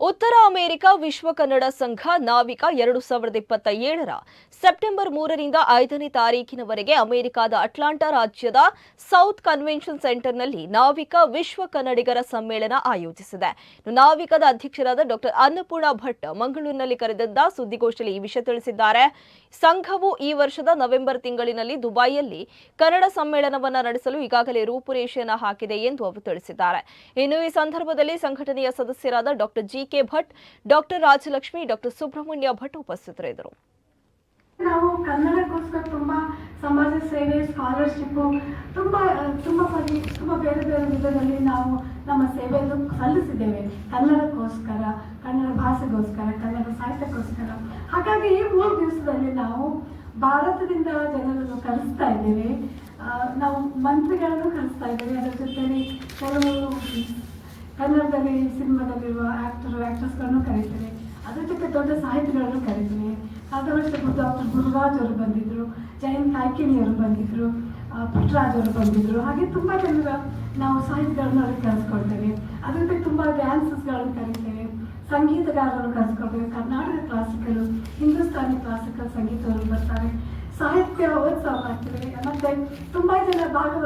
ಉತ್ತರ ಅಮೆರಿಕ ವಿಶ್ವ ಕನ್ನಡ ಸಂಘ ನಾವಿಕ 2027ರ ಸೆಪ್ಟೆಂಬರ್ 3ರಿಂದ 5ನೇ ತಾರೀಕಿನವರೆಗೆ ಅಮೆರಿಕದ ಅಟ್ಲಾಂಟಾ ರಾಜ್ಯದ ಸೌತ್ ಕನ್ವೆನ್ಷನ್ ಸೆಂಟರ್ನಲ್ಲಿ ನಾವಿಕ ವಿಶ್ವ ಕನ್ನಡಿಗರ ಸಮ್ಮೇಳನ ಆಯೋಜಿಸಿದೆ. ನಾವಿಕದ ಅಧ್ಯಕ್ಷರಾದ ಡಾಕ್ಟರ್ ಅನ್ನಪೂರ್ಣ ಭಟ್ ಮಂಗಳೂರಿನಲ್ಲಿ ಕರೆದಿದ್ದ ಸುದ್ದಿಗೋಷ್ಠಿಯಲ್ಲಿ ಈ ವಿಷಯ ತಿಳಿಸಿದ್ದಾರೆ. ಸಂಘವು ಈ ವರ್ಷದ ನವೆಂಬರ್ ತಿಂಗಳಿನಲ್ಲಿ ದುಬೈಯಲ್ಲಿ ಕನ್ನಡ ಸಮ್ಮೇಳನವನ್ನು ನಡೆಸಲು ಈಗಾಗಲೇ ರೂಪುರೇಷೆಯನ್ನು ಹಾಕಿದೆ ಎಂದು ಅವರು ತಿಳಿಸಿದ್ದಾರೆ. ಇನ್ನು ಈ ಸಂದರ್ಭದಲ್ಲಿ ಸಂಘಟನೆಯ ಸದಸ್ಯರಾದ doctor G K Bhat, doctor Rajalakshmi, doctor Subrahmanya Bhat ಉಪಸ್ಥಿತರಿದ್ದರು. ನಾವು ಕನ್ನಡಕ್ಕೋಸ್ಕರ ತುಂಬಾ ಸಮಾಜ ಸೇವೆ, ಸ್ಕಾಲರ್ಶಿಪ್ ತುಂಬಾ ಬೇರೆ ಬೇರೆ ವಿಧದಲ್ಲಿ ನಾವು ನಮ್ಮ ಸೇವೆಯನ್ನು ಸಲ್ಲಿಸಿದ್ದೇವೆ. ಕನ್ನಡಕ್ಕೋಸ್ಕರ, ಕನ್ನಡ ಭಾಷೆಗೋಸ್ಕರ, ಕನ್ನಡ ಸಾಹಿತ್ಯಕ್ಕೋಸ್ಕರ. ಹಾಗಾಗಿ ಈ 3 ದಿವಸದಲ್ಲಿ ನಾವು ಭಾರತದಿಂದ ಜನರನ್ನು ಕರೆಸ್ತಾ ಇದ್ದೇವೆ. ನಾವು ಮಂತ್ರಿಗಳನ್ನು ಕರೆಸ್ತಾ ಇದ್ದೇವೆ. ಅದರ ಜೊತೆಯಲ್ಲಿ ಕೆಲವು ಕನ್ನಡದಲ್ಲಿ ಸಿನಿಮಾದಲ್ಲಿರುವ ಆಕ್ಟರ್ಸ್ಗಳನ್ನು ಕರೀತೇವೆ. ಅದ್ರ ಜೊತೆ ದೊಡ್ಡ ಸಾಹಿತಿಗಳನ್ನು ಕರೀತೇವೆ. ಕಳೆದ ವರ್ಷ ಡಾಕ್ಟರ್ ಗುರುರಾಜ್ ಅವರು ಬಂದಿದ್ರು, ಜಯಂತ್ ಕಾಯ್ಕಿಣಿ ಅವರು ಬಂದಿದ್ರು, ಪುಟ್ಟರಾಜ್ ಅವರು ಬಂದಿದ್ರು. ಹಾಗೆ ತುಂಬಾ ಜನರ ನಾವು ಸಾಹಿತಿಗಳನ್ನು ಅವ್ರಿಗೆ ಕರೆಸ್ಕೊಳ್ತೇವೆ. ಅದ್ರ ಜೊತೆ ತುಂಬಾ ಡ್ಯಾನ್ಸಸ್ಗಳನ್ನು ಕರೀತೇವೆ, ಸಂಗೀತಗಾರರು ಕರೆಸ್ಕೊಳ್ತೇವೆ. ಕರ್ನಾಟಕ ಕ್ಲಾಸಿಕಲ್, ಹಿಂದೂಸ್ತಾನಿ ಕ್ಲಾಸಿಕಲ್ ಸಂಗೀತವರು ಬರ್ತಾರೆ. ಸಾಹಿತ್ಯ ಉತ್ಸವ ಮಾಡ್ತೇವೆ. ಮತ್ತೆ ತುಂಬಾ ಜನ ಭಾಗವಹಿಸ್ತಾರೆ.